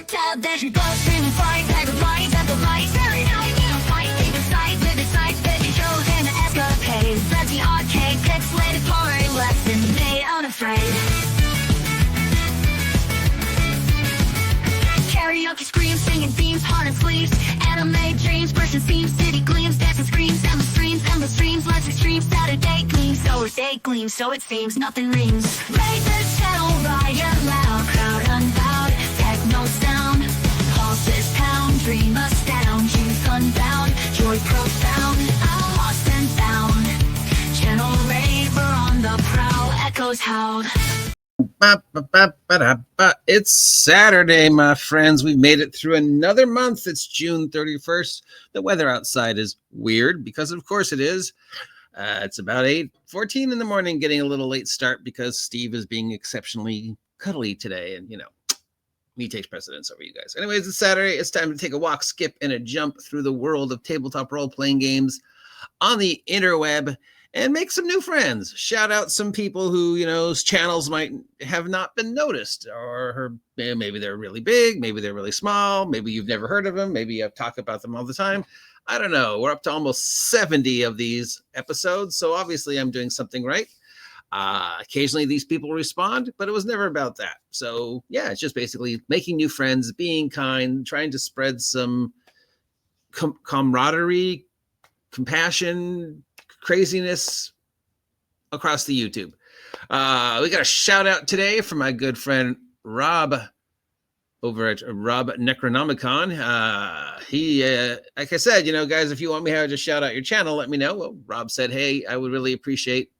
tab, then she goes screaming, flying, type of lights at the lights. Every night we don't fight, take a side with the sides, baby shows and the escapade. Let's the arcade, pixelated party, lesson, they unafraid. Karaoke screams, singing themes, heart and sleeves. Anime dreams, brushing seams, city gleams, dancing screams, endless streams, less extreme. Saturday gleams, so our day gleams, so it seems nothing rings. Raise the channel, riot loud, crowd unbowed, techno sound, pulses pound, dream astound, youth unbound, joy profound, I'm lost and found. Channel raver on the prowl, echoes howled. It's Saturday, my friends. We've made it through another month. It's June 31st. The weather outside is weird because, of course, it is. It's about 8:14 in the morning, getting a little late start because Steve is being exceptionally cuddly today. And, you know, me takes precedence over you guys. Anyways, it's Saturday. It's time to take a walk, skip, and a jump through the world of tabletop role-playing games on the interweb and make some new friends. Shout out some people who, you know, channels might have not been noticed, or maybe they're really big, maybe they're really small, maybe you've never heard of them, maybe you talk about them all the time. I don't know. We're up to almost 70 of these episodes, so obviously I'm doing something right. Occasionally these people respond, but it was never about that. So yeah, it's just basically making new friends, being kind, trying to spread some camaraderie, compassion, craziness across the YouTube. We got a shout out today from my good friend Rob over at Rob Necronomicon. He, like I said, you know, guys, if you want me to just shout out your channel, let me know. Well, Rob said, hey, I would really appreciate,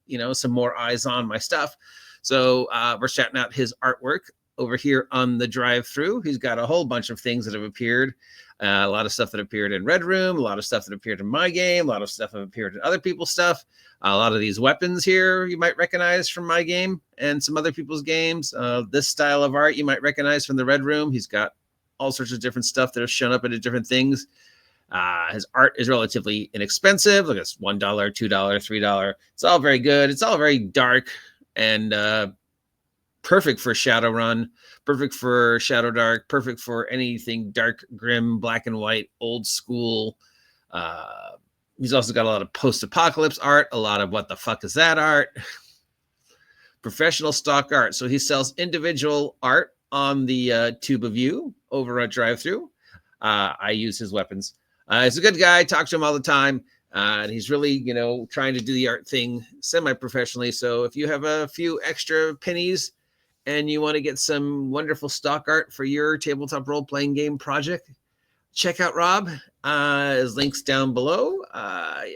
you know, some more eyes on my stuff. So we're shouting out his artwork over here on the drive-through. He's got a whole bunch of things that have appeared. A lot of stuff that appeared in Red Room, a lot of stuff that appeared in my game, a lot of stuff that appeared in other people's stuff. A lot of these weapons here you might recognize from my game and some other people's games. This style of art you might recognize from the Red Room. He's got all sorts of different stuff that have shown up into different things. His art is relatively inexpensive. Look, it's $1, $2, $3. It's all very good. It's all very dark and perfect for Shadowrun, perfect for Shadow Dark, perfect for anything dark, grim, black and white, old school. He's also got a lot of post-apocalypse art, a lot of what the fuck is that art, professional stock art. So he sells individual art on the Tube of You over at Drive-Thru. I use his weapons. He's a good guy. I talk to him all the time. And he's really, you know, trying to do the art thing semi-professionally. So if you have a few extra pennies and you want to get some wonderful stock art for your tabletop role-playing game project, check out Rob. His links down below.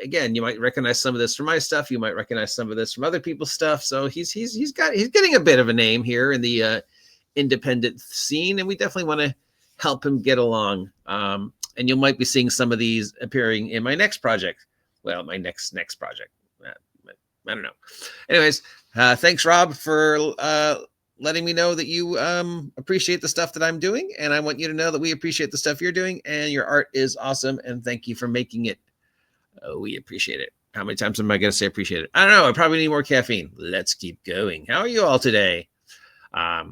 Again, you might recognize some of this from my stuff. You might recognize some of this from other people's stuff. So he's getting a bit of a name here in the independent scene, and we definitely want to help him get along. And you might be seeing some of these appearing in my next project. Well, my next project. I don't know. Anyways, thanks, Rob, for letting me know that you appreciate the stuff that I'm doing, and I want you to know that we appreciate the stuff you're doing, and your art is awesome, and thank you for making it. We appreciate it. How many times am I going to say appreciate it? I don't know. I probably need more caffeine. Let's keep going. How are you all today? I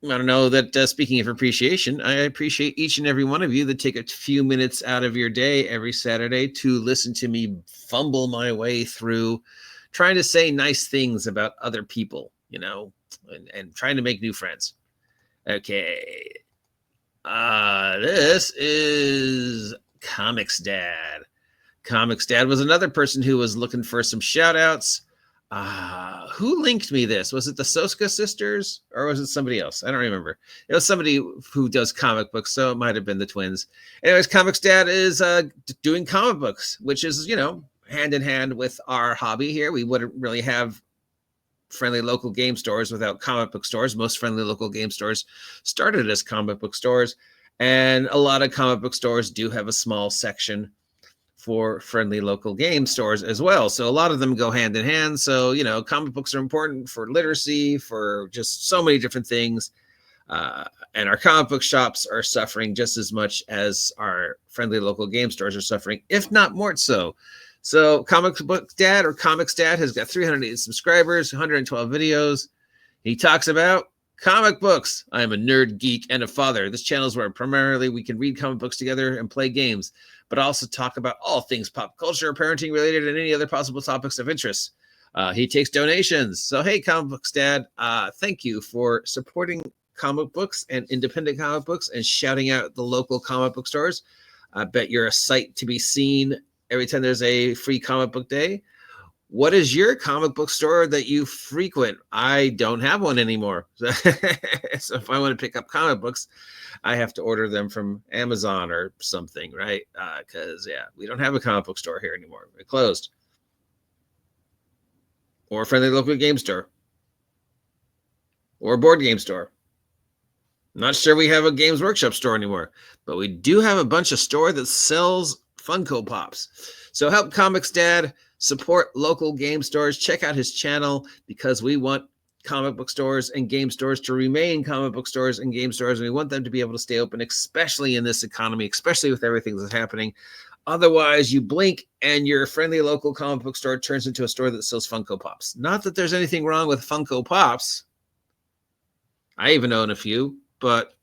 don't know that speaking of appreciation, I appreciate each and every one of you that take a few minutes out of your day every Saturday to listen to me fumble my way through trying to say nice things about other people, you know, and trying to make new friends. Okay. This is Comics Dad. Comics Dad was another person who was looking for some shout outs. Who linked me this? Was it the Soska sisters or was it somebody else? I don't remember. It was somebody who does comic books, so it might have been the twins. Anyways, Comics Dad is doing comic books, which is, you know, hand in hand with our hobby here. We wouldn't really have friendly local game stores without comic book stores. Most friendly local game stores started as comic book stores, and a lot of comic book stores do have a small section for friendly local game stores as well. So a lot of them go hand in hand. So, you know, comic books are important for literacy, for just so many different things. And our comic book shops are suffering just as much as our friendly local game stores are suffering, if not more so. So Comics Dad has got 308 subscribers, 112 videos. He talks about Comic books. I am a nerd, geek, and a father. This channel is where primarily we can read comic books together and play games, but also talk about all things pop culture, parenting related, and any other possible topics of interest. He takes donations. So, hey, Comic Books Dad, thank you for supporting comic books and independent comic books and shouting out the local comic book stores. I bet you're a sight to be seen every time there's a free comic book day. What is your comic book store that you frequent? I don't have one anymore. So if I want to pick up comic books, I have to order them from Amazon or something, right? Because, we don't have a comic book store here anymore. It closed. Or a friendly local game store. Or a board game store. I'm not sure we have a Games Workshop store anymore, but we do have a bunch of store that sells Funko Pops. So help Comics Dad support local game stores. Check out his channel because we want comic book stores and game stores to remain comic book stores and game stores. And we want them to be able to stay open, especially in this economy, especially with everything that's happening. Otherwise, you blink and your friendly local comic book store turns into a store that sells Funko Pops. Not that there's anything wrong with Funko Pops. I even own a few, but,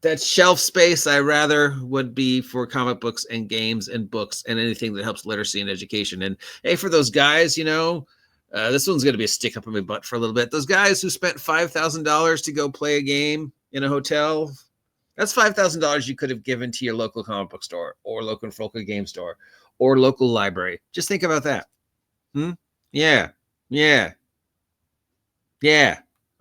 that shelf space I rather would be for comic books and games and books and anything that helps literacy and education. And hey, for those guys, this one's going to be a stick up in my butt for a little bit. Those guys who spent $5,000 to go play a game in a hotel, that's $5,000 you could have given to your local comic book store or local game store or local library. Just think about that. Yeah.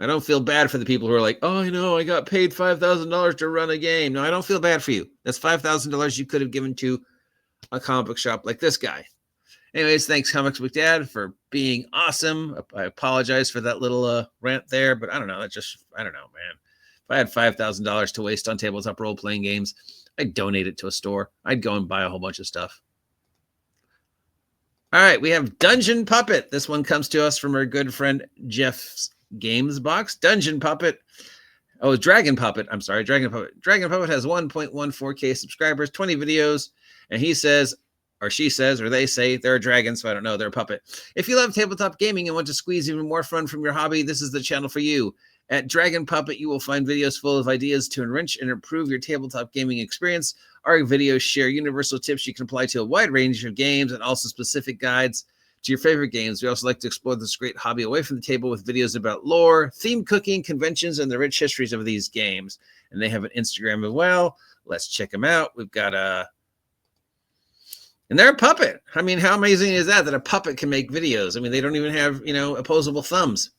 I don't feel bad for the people who are like, oh, I got paid $5,000 to run a game. No, I don't feel bad for you. That's $5,000 you could have given to a comic book shop like this guy. Anyways, thanks, Comics Book Dad, for being awesome. I apologize for that little rant there, but I don't know. I don't know, man. If I had $5,000 to waste on tabletop role-playing games, I'd donate it to a store. I'd go and buy a whole bunch of stuff. All right, we have Dungeon Puppet. This one comes to us from our good friend Jeff's Games Box. Dungeon Puppet. Oh, Dragon Puppet. I'm sorry, Dragon Puppet. Dragon Puppet has 1.14K subscribers, 20 videos, and he says, or she says, or they say they're a dragon, so I don't know, they're a puppet. If you love tabletop gaming and want to squeeze even more fun from your hobby, this is the channel for you. At Dragon Puppet, you will find videos full of ideas to enrich and improve your tabletop gaming experience. Our videos share universal tips you can apply to a wide range of games and also specific guides to your favorite games. We also like to explore this great hobby away from the table with videos about lore, theme cooking, conventions, and the rich histories of these games. And they have an Instagram as well. Let's check them out. We've got and they're a puppet. I mean, how amazing is that a puppet can make videos? I mean, they don't even have, opposable thumbs.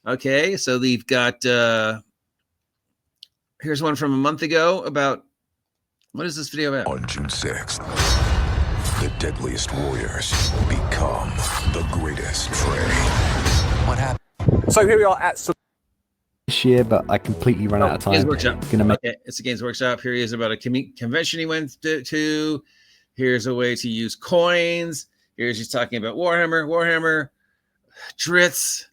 Okay, so they've got, here's one from a month ago about, what is this video about? On June 6th, the deadliest warriors become the greatest prey. What happened? So here we are at this year, but I completely ran out of time. Games Workshop. Gonna make Okay, it's a Games Workshop. Here he is about a convention he went to. Here's a way to use coins. Here's he's talking about Warhammer, Dritz,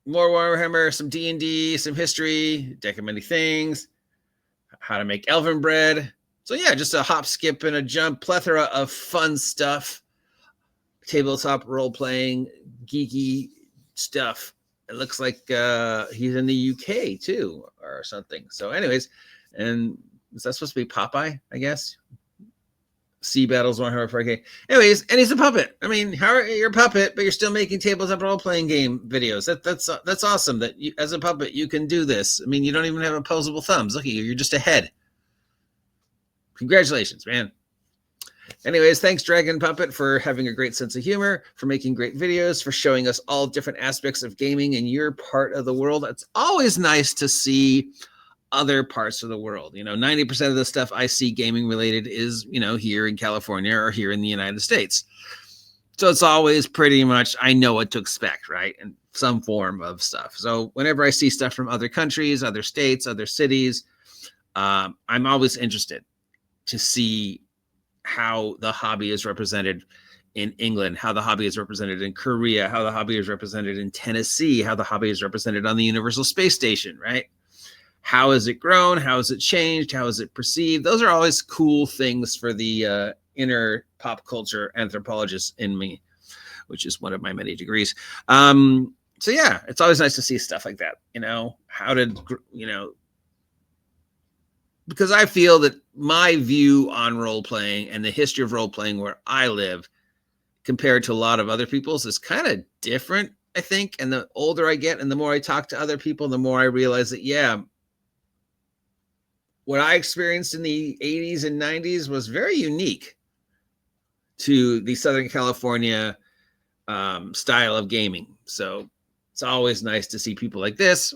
more Warhammer, some D&D, some history, deck of many things, how to make elven bread. So yeah, just a hop, skip, and a jump, plethora of fun stuff, tabletop role-playing, geeky stuff. It looks like he's in the UK too, or something. So anyways, and is that supposed to be Popeye, I guess? Sea Battles 100 Anyways, and he's a puppet. I mean, you're a puppet, but you're still making tabletop role-playing game videos. That's awesome that you, as a puppet, you can do this. I mean, you don't even have opposable thumbs. Look at you. You're just a head. Congratulations, man. Anyways, thanks, Dragon Puppet, for having a great sense of humor, for making great videos, for showing us all different aspects of gaming in your part of the world. It's always nice to see other parts of the world. 90% of the stuff I see gaming related is, here in California or here in the United States. So it's always pretty much, I know what to expect, right? In some form of stuff. So whenever I see stuff from other countries, other states, other cities, I'm always interested to see how the hobby is represented in England, how the hobby is represented in Korea, how the hobby is represented in Tennessee, how the hobby is represented on the Universal Space Station, right? How has it grown? How has it changed? How is it perceived? Those are always cool things for the inner pop culture anthropologist in me. which is one of my many degrees. So yeah, it's always nice to see stuff like that. Because I feel that my view on role playing and the history of role playing where I live compared to a lot of other people's is kind of different, I think. And the older I get and the more I talk to other people, the more I realize that, yeah, what I experienced in the 80s and 90s was very unique to the Southern California style of gaming. So it's always nice to see people like this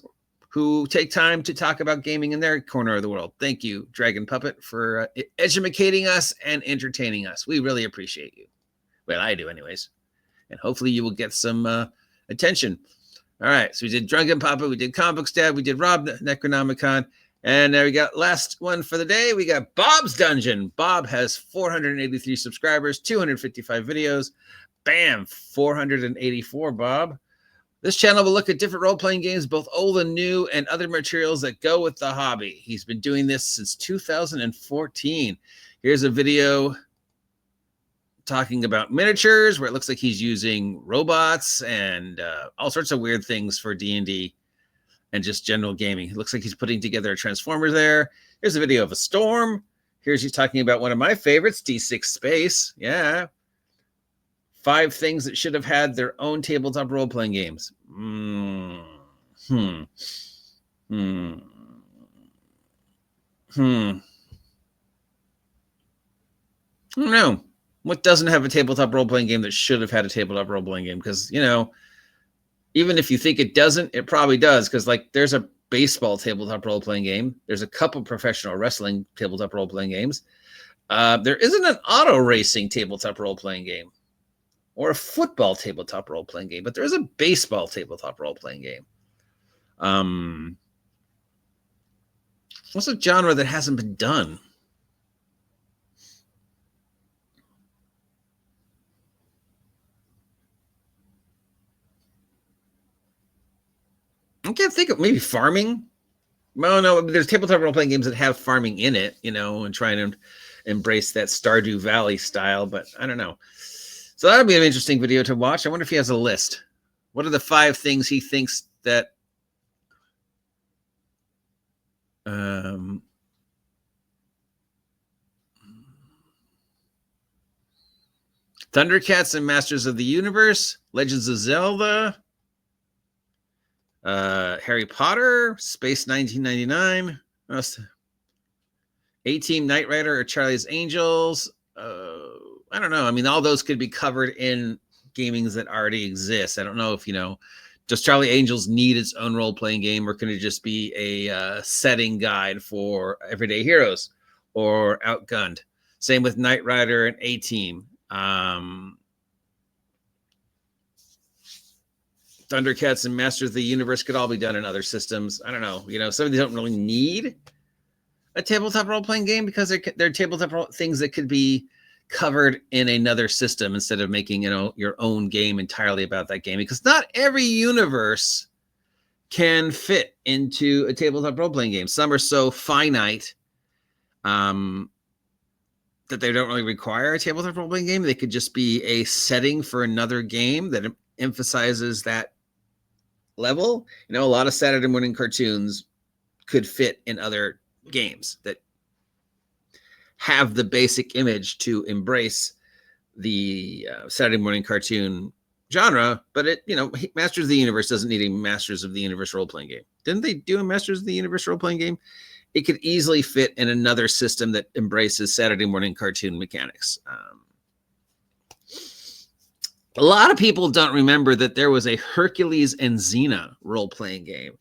who take time to talk about gaming in their corner of the world. Thank you, Dragon Puppet, for educating us and entertaining us. We really appreciate you. Well, I do anyways. And hopefully you will get some attention. All right, so we did Dragon Puppet, we did Comic Book Dad, we did Rob Necronomicon, and we got last one for the day. We got Bob's Dungeon. Bob has 483 subscribers, 255 videos. Bam, 484, Bob. This channel will look at different role-playing games, both old and new, and other materials that go with the hobby. He's been doing this since 2014. Here's a video talking about miniatures, where it looks like he's using robots and all sorts of weird things for D&D and just general gaming. It looks like he's putting together a Transformer there. Here's a video of a storm. Here's he's talking about one of my favorites, D6 Space. Yeah. 5 things that should have had their own tabletop role-playing games. I don't know. What doesn't have a tabletop role-playing game that should have had a tabletop role-playing game? Because, even if you think it doesn't, it probably does. Because, there's a baseball tabletop role-playing game. There's a couple professional wrestling tabletop role-playing games. There isn't an auto racing tabletop role-playing game or a football tabletop role-playing game, but there is a baseball tabletop role-playing game. What's a genre that hasn't been done? I can't think of, maybe farming. Well, no, there's tabletop role-playing games that have farming in it, and trying to embrace that Stardew Valley style, but I don't know. So that'll be an interesting video to watch. I wonder if he has a list. What are the 5 things he thinks that Thundercats and Masters of the Universe, Legends of Zelda, Harry Potter, Space 1999, A-Team Knight Rider or Charlie's Angels. I don't know. I mean, all those could be covered in gamings that already exist. I don't know if, does Charlie Angels need its own role-playing game, or can it just be a setting guide for everyday heroes or Outgunned? Same with Knight Rider and A-Team. Thundercats and Masters of the Universe could all be done in other systems. I don't know. Some of these don't really need a tabletop role-playing game because they're tabletop things that could be covered in another system instead of making your own game entirely about that game, because not every universe can fit into a tabletop role-playing game. Some are so finite that they don't really require a tabletop role-playing game. They could just be a setting for another game that emphasizes that level. A lot of Saturday morning cartoons could fit in other games that have the basic image to embrace the Saturday morning cartoon genre, but Masters of the Universe doesn't need a Masters of the Universe role-playing game. Didn't they do a Masters of the Universe role-playing game? It could easily fit in another system that embraces Saturday morning cartoon mechanics. A lot of people don't remember that there was a Hercules and Xena role-playing game,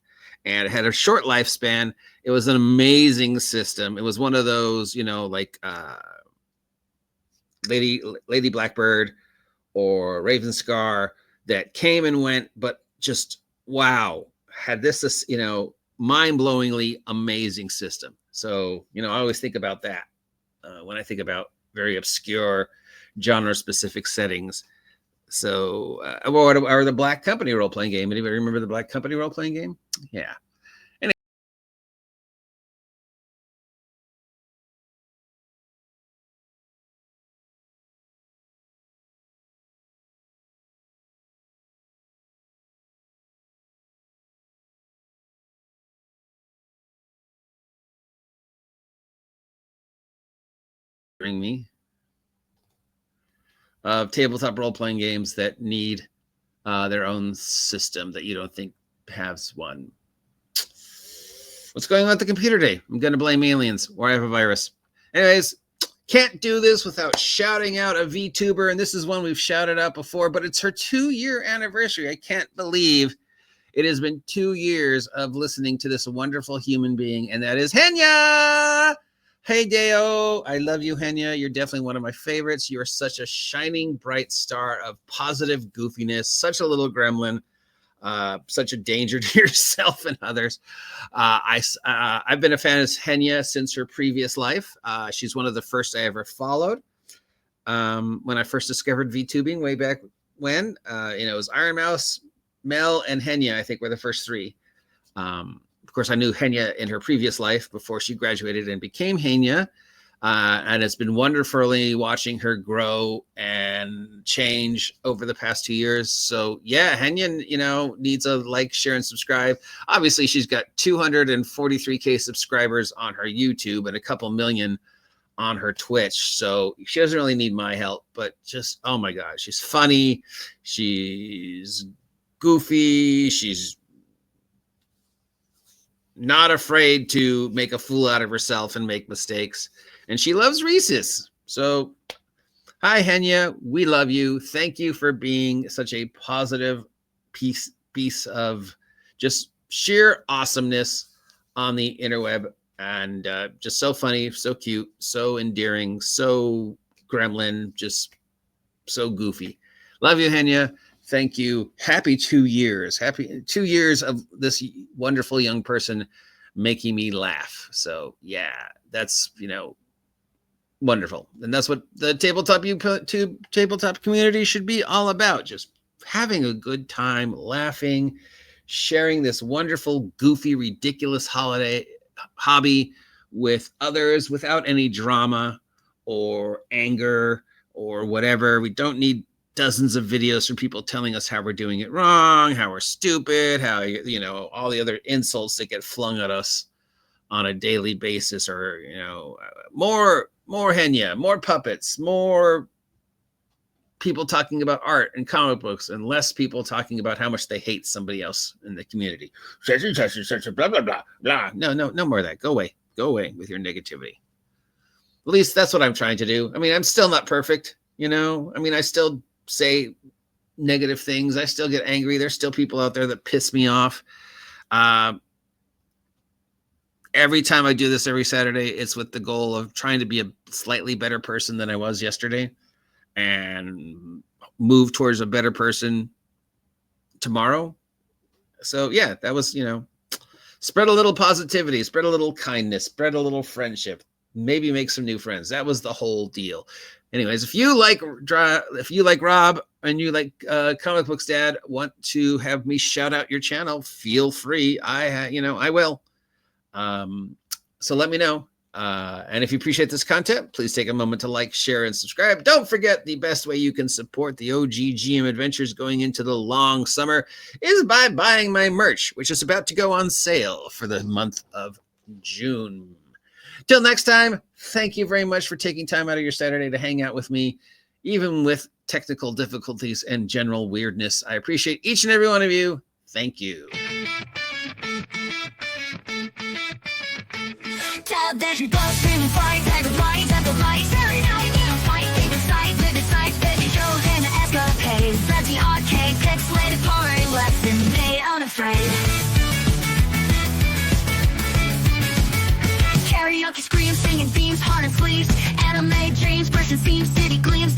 and it had a short lifespan. It was an amazing system. It was one of those, Lady Blackbird or Ravenscar that came and went, but just, wow, had this mind-blowingly amazing system. So, I always think about that when I think about very obscure genre-specific settings. So, or the Black Company role-playing game. Anybody remember the Black Company role-playing game? Yeah. me of tabletop role-playing games that need their own system that you don't think has one. What's going on with the computer today? I'm going to blame aliens or I have a virus. Anyways, can't do this without shouting out a VTuber, and this is one we've shouted out before, but it's her 2-year anniversary. I can't believe it has been 2 years of listening to this wonderful human being, and that is Henya! Hey, Deo. I love you, Henya. You're definitely one of my favorites. You are such a shining, bright star of positive goofiness, such a little gremlin, such a danger to yourself and others. I've been a fan of Henya since her previous life. She's one of the first I ever followed. When I first discovered VTubing way back when, it was Iron Mouse, Mel, and Henya, I think, were the first three. Of course, I knew Henya in her previous life before she graduated and became Henya. And it's been wonderfully watching her grow and change over the past 2 years. So yeah, Henya, needs a like, share, and subscribe. Obviously, she's got 243K subscribers on her YouTube and a couple million on her Twitch. So she doesn't really need my help, but just, oh my God, she's funny. She's goofy. She's not afraid to make a fool out of herself and make mistakes. And she loves Reese's. So, hi, Henya. We love you. Thank you for being such a positive piece of just sheer awesomeness on the interweb. And just so funny, so cute, so endearing, so gremlin, just so goofy. Love you, Henya. Thank you. Happy 2 years. Happy 2 years of this wonderful young person making me laugh. So, yeah, that's, wonderful. And that's what the tabletop community should be all about. Just having a good time, laughing, sharing this wonderful, goofy, ridiculous hobby with others without any drama or anger or whatever. We don't need dozens of videos from people telling us how we're doing it wrong, how we're stupid, how, all the other insults that get flung at us on a daily basis, or, more Henya, more puppets, more people talking about art and comic books, and less people talking about how much they hate somebody else in the community. Blah, blah, blah, blah. No more of that. Go away with your negativity. At least that's what I'm trying to do. I mean, I'm still not perfect, I still say negative things. I still get angry. There's still people out there that piss me off. Every time I do this every Saturday, it's with the goal of trying to be a slightly better person than I was yesterday and move towards a better person tomorrow. So yeah, that was, spread a little positivity, spread a little kindness, spread a little friendship, maybe make some new friends. That was the whole deal. Anyways, if you like Rob and you like Comic Books Dad, want to have me shout out your channel, feel free. I will. So let me know. And if you appreciate this content, please take a moment to like, share, and subscribe. Don't forget, the best way you can support the OGGM adventures going into the long summer is by buying my merch, which is about to go on sale for the month of June. Till next time, thank you very much for taking time out of your Saturday to hang out with me, even with technical difficulties and general weirdness. I appreciate each and every one of you. Thank you. There's your blood screaming fight, type of light, type of light. Every night we don't fight, take the sides, live the sides, baby shows and the escapades. That's the arcade, pixelated party lesson, they unafraid. Karaoke screams, singing themes, heart and sleeves. Anime dreams, brushing seams, city gleams,